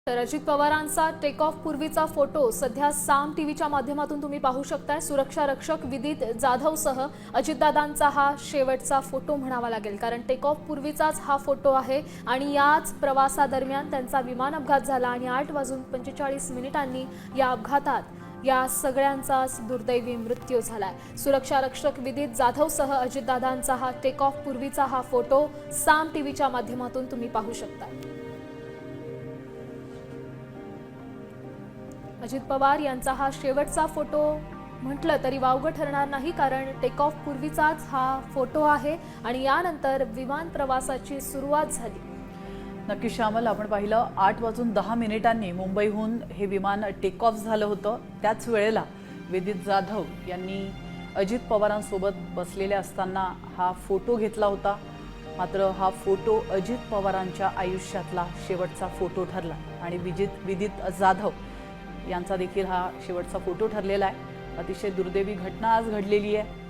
तर अजित पवारांचा take off पूर्वीचा फोटो सध्या साम टीव्हीच्या माध्यमातून तुम्ही पाहू शकताय। सुरक्षा रक्षक विदित जाधवसह अजितदादांचा हा शेवटचा फोटो म्हणावा लागेल, कारण टेक ऑफ पूर्वीचाच हा फोटो आहे आणि याच प्रवासादरम्यान त्यांचा विमान अपघात झाला आणि 8:45 या अपघातात या सगळ्यांचा दुर्दैवी मृत्यू झालाय। सुरक्षा रक्षक विदित जाधवसह अजितदादांचा हा टेक ऑफ पूर्वीचा हा फोटो साम टीव्हीच्या माध्यमातून तुम्ही पाहू शकता। अजित पवार यांचा हा शेवटचा फोटो म्हटलं तरी वावगं ठरणार नाही, कारण टेक ऑफ पूर्वीचाच हा फोटो आहे आणि यानंतर विमान प्रवासाची सुरुवात झाली। नक्की श्यामल, आपण पाहिलं 8:10 मुंबईहून हे विमान टेक ऑफ झालं होतं। त्याच वेळेला विदित जाधव यांनी अजित पवारांसोबत बसलेले असताना हा फोटो घेतला होता। मात्र हा फोटो अजित पवारांच्या आयुष्यातला शेवटचा फोटो ठरला आणि विदित जाधव यांचा देखील हा शेवटचा फोटो ठरलेला आहे। अतिशय दुर्दैवी घटना आज घडलेली आहे।